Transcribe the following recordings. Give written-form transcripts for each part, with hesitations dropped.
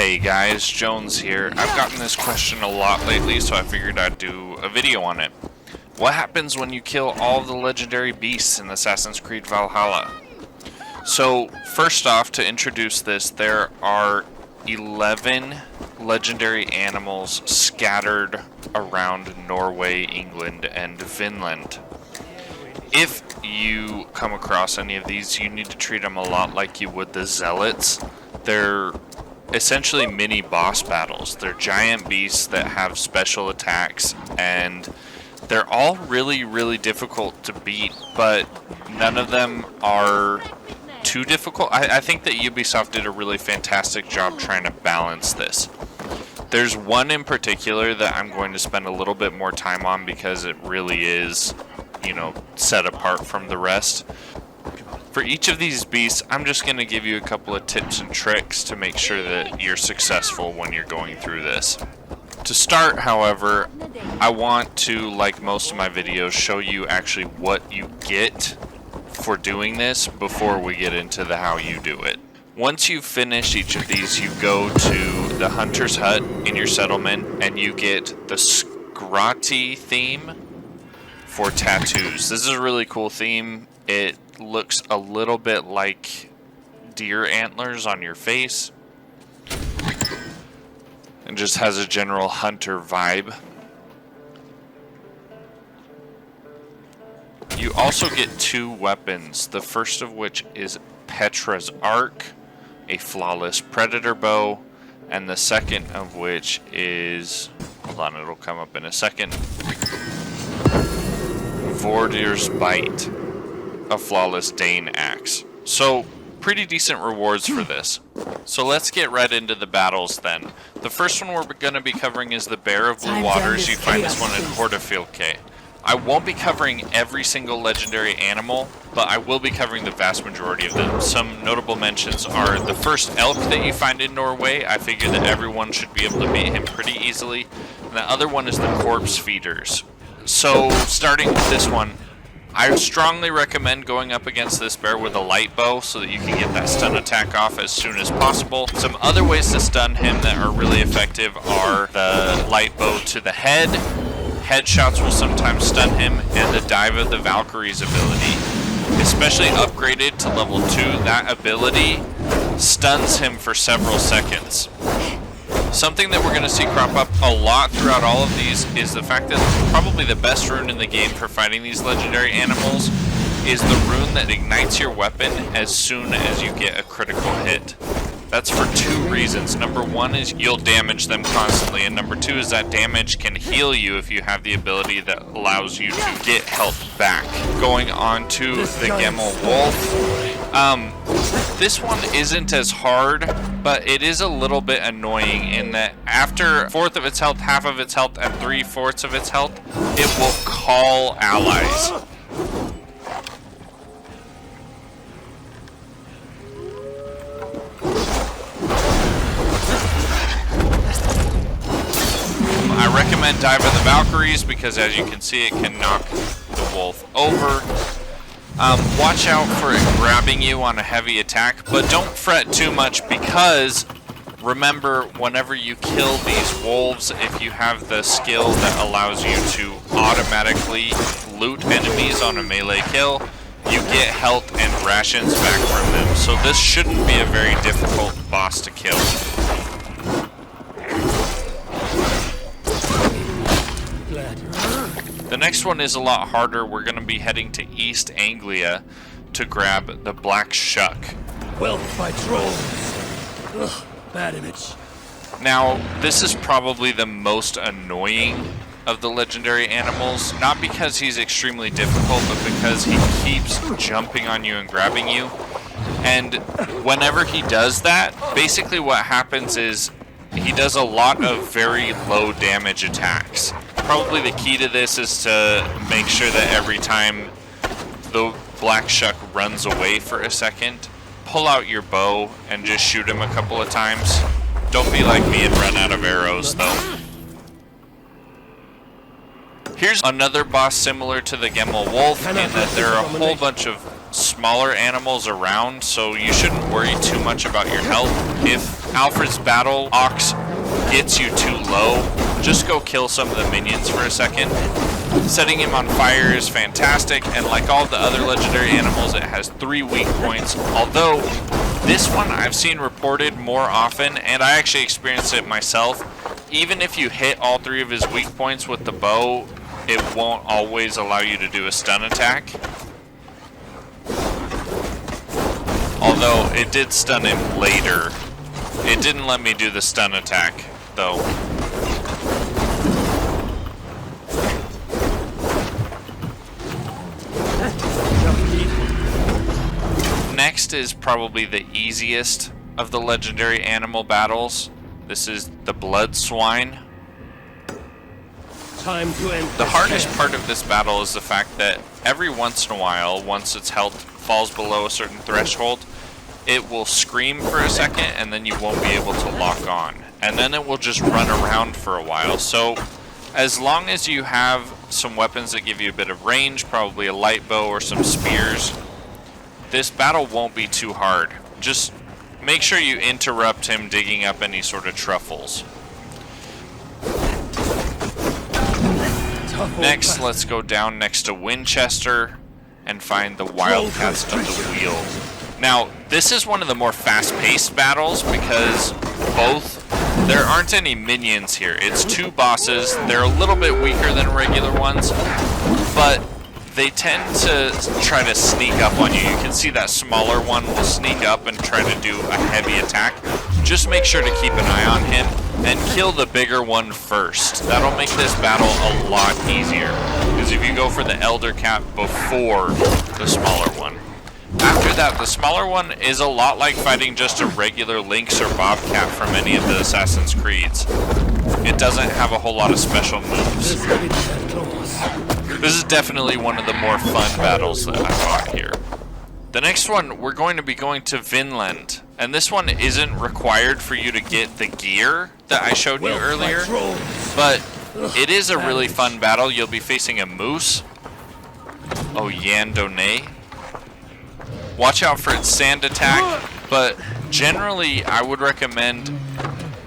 Hey guys, Jones here. I've gotten this question a lot lately, so I figured I'd do a video on it. What happens when you kill all of the legendary beasts in Assassin's Creed Valhalla? So, first off, to introduce this, there are 11 legendary animals scattered around Norway, England, and Finland. If you come across any of these, you need to treat them a lot like you would the zealots. They're essentially mini boss battles. They're giant beasts that have special attacks, and they're all really difficult to beat, but none of them are too difficult. I think that Ubisoft did a really fantastic job trying to balance this. There's one in particular that I'm going to spend a little bit more time on because it really is, you know, set apart from the rest. For each of these beasts, I'm just going to give you a couple of tips and tricks to make sure that you're successful when you're going through this. To start, however, I want to, like most of my videos, show you actually what you get for doing this before we get into the how you do it. Once you've finished each of these, you go to the hunter's hut in your settlement and you get the Scrati theme for tattoos. This is a really cool theme. It looks a little bit like deer antlers on your face and just has a general hunter vibe. You also get two weapons, the first of which is Petra's Arc, a flawless predator bow, and the second of which is, hold on, it'll come up in a second, Vordir's Bite, a flawless Dane axe. So, pretty decent rewards for this. So let's get right into the battles then. The first one we're going to be covering is the Bear of Blue Waters. You find this one in Hortefilke. I won't be covering every single legendary animal, but I will be covering the vast majority of them. Some notable mentions are the first elk that you find in Norway. I figure that everyone should be able to beat him pretty easily. And the other one is the corpse feeders. So starting with this one, I strongly recommend going up against this bear with a light bow so that you can get that stun attack off as soon as possible. Some other ways to stun him that are really effective are the light bow to the head. Headshots will sometimes stun him, and the Dive of the Valkyries ability, especially upgraded to level 2, that ability stuns him for several seconds. Something that we're going to see crop up a lot throughout all of these is the fact that probably the best rune in the game for fighting these legendary animals is the rune that ignites your weapon as soon as you get a critical hit. That's for two reasons. Number one is you'll damage them constantly, and number two is that damage can heal you if you have the ability that allows you to get health back. Going on to the Gemmel Wolf. This one isn't as hard, but it is a little bit annoying in that after a fourth of its health, half of its health, and 3/4 of its health, it will call allies. I recommend Dive of the Valkyries because, as you can see, it can knock the wolf over. Watch out for it grabbing you on a heavy attack, but don't fret too much because, remember, whenever you kill these wolves, if you have the skill that allows you to automatically loot enemies on a melee kill, you get health and rations back from them. So this shouldn't be a very difficult boss to kill. The next one is a lot harder. We're going to be heading to East Anglia to grab the Blackchuck. Well, by trolls. Ugh, bad image. Now, this is probably the most annoying of the legendary animals, not because he's extremely difficult, but because he keeps jumping on you and grabbing you. And whenever he does that, basically what happens is he does a lot of very low damage attacks. Probably the key to this is to make sure that every time the Blackchuck runs away for a second, pull out your bow and just shoot him a couple of times. Don't be like me and run out of arrows, though. Here's another boss similar to the Gemmel Wolf in that there are a whole bunch of smaller animals around, so you shouldn't worry too much about your health. If Alfred's battle ox gets you too low, just go kill some of the minions for a second. Setting him on fire is fantastic, and like all the other legendary animals, it has 3 weak points. Although this one I've seen reported more often, and I actually experienced it myself. Even if you hit all 3 of his weak points with the bow, it won't always allow you to do a stun attack. Although it did stun him later. It didn't let me do the stun attack, though. Next is probably the easiest of the legendary animal battles. This is the blood swine. Time to end. The hardest part of this battle is the fact that every once in a while, once its health falls below a certain threshold, it will scream for a second and then you won't be able to lock on. And then it will just run around for a while. So as long as you have some weapons that give you a bit of range, probably a light bow or some spears, this battle won't be too hard. Just make sure you interrupt him digging up any sort of truffles. Next, let's go down next to Winchester and find the Wildcats of the Wheel. Now, this is one of the more fast-paced battles because there aren't any minions here. It's 2 bosses. They're a little bit weaker than regular ones, but they tend to try to sneak up on you. You can see that smaller one will sneak up and try to do a heavy attack. Just make sure to keep an eye on him and kill the bigger one first. That'll make this battle a lot easier, because if you go for the Elder Cat before the smaller one. After that, the smaller one is a lot like fighting just a regular Lynx or Bobcat from any of the Assassin's Creeds. It doesn't have a whole lot of special moves. This is definitely one of the more fun battles that I fought here. The next one, we're going to be going to Vinland. And this one isn't required for you to get the gear that I showed you earlier. But it is a really fun battle. You'll be facing a moose. Oh, Yandone. Watch out for its sand attack. But generally, I would recommend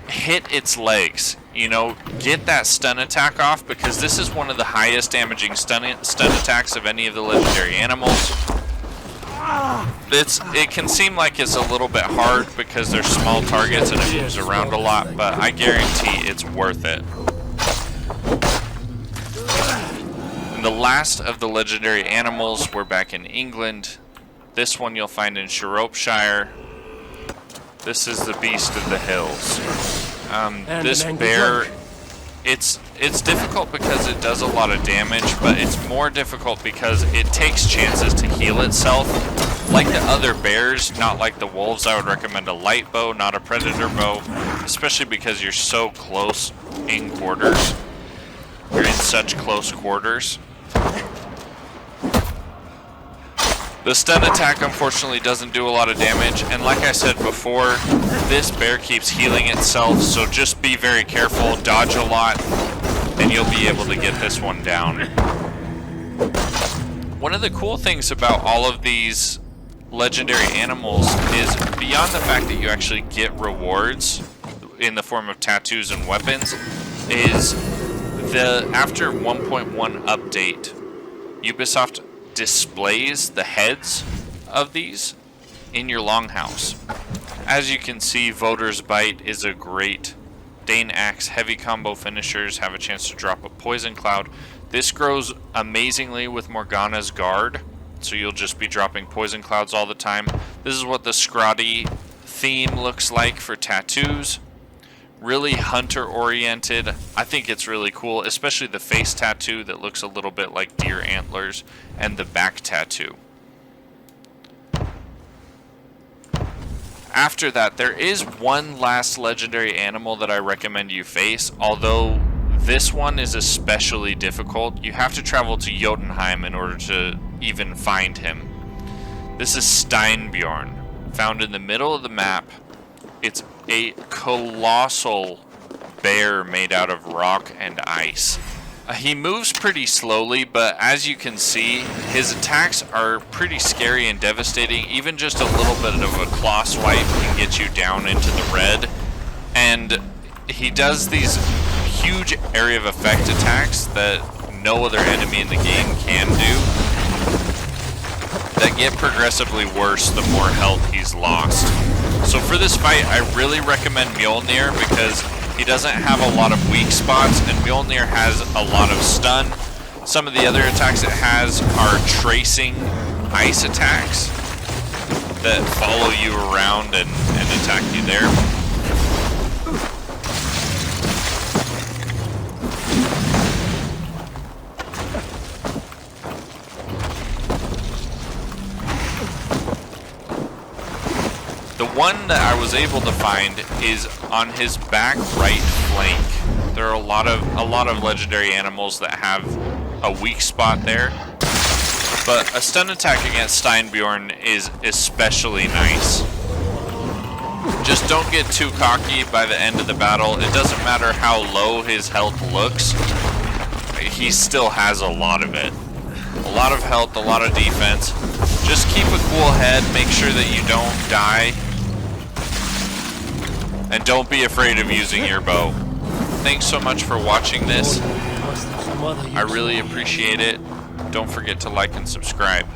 hit its legs. You know, get that stun attack off, because this is one of the highest damaging stun attacks of any of the legendary animals. It can seem like it's a little bit hard because they're small targets and it moves around a lot, but I guarantee it's worth it. And the last of the legendary animals, we're back in England. This one you'll find in Shropshire. This is the Beast of the Hills. This bear, it's difficult because it does a lot of damage, but it's more difficult because it takes chances to heal itself. Like the other bears, not like the wolves, I would recommend a light bow, not a predator bow, especially because you're so close in quarters. You're in such close quarters. The stun attack unfortunately doesn't do a lot of damage, and like I said before, this bear keeps healing itself, so just be very careful, dodge a lot, and you'll be able to get this one down. One of the cool things about all of these legendary animals is, beyond the fact that you actually get rewards in the form of tattoos and weapons, is the after 1.1 update, Ubisoft displays the heads of these in your longhouse. As you can see, Voter's Bite is a great Dane Axe. Heavy combo finishers have a chance to drop a Poison Cloud. This grows amazingly with Morgana's Guard, so you'll just be dropping Poison Clouds all the time. This is what the Scrotty theme looks like for tattoos. Really hunter oriented. I think it's really cool, especially the face tattoo that looks a little bit like deer antlers, and the back tattoo. After that, there is one last legendary animal that I recommend you face, although this one is especially difficult. You have to travel to Jotunheim in order to even find him. This is Steinbjorn, found in the middle of the map. It's a colossal bear made out of rock and ice. He moves pretty slowly, but as you can see, his attacks are pretty scary and devastating. Even just a little bit of a claw swipe can get you down into the red. And he does these huge area of effect attacks that no other enemy in the game can do, that get progressively worse the more health he's lost. So for this fight, I really recommend Mjolnir because he doesn't have a lot of weak spots, and Mjolnir has a lot of stun. Some of the other attacks it has are tracing ice attacks that follow you around and attack you there. The one that I was able to find is on his back right flank. There are a lot of legendary animals that have a weak spot there, but a stun attack against Steinbjorn is especially nice. Just don't get too cocky by the end of the battle. It doesn't matter how low his health looks, he still has a lot of it. A lot of health, a lot of defense. Just keep a cool head, make sure that you don't die. And don't be afraid of using your bow. Thanks so much for watching this. I really appreciate it. Don't forget to like and subscribe.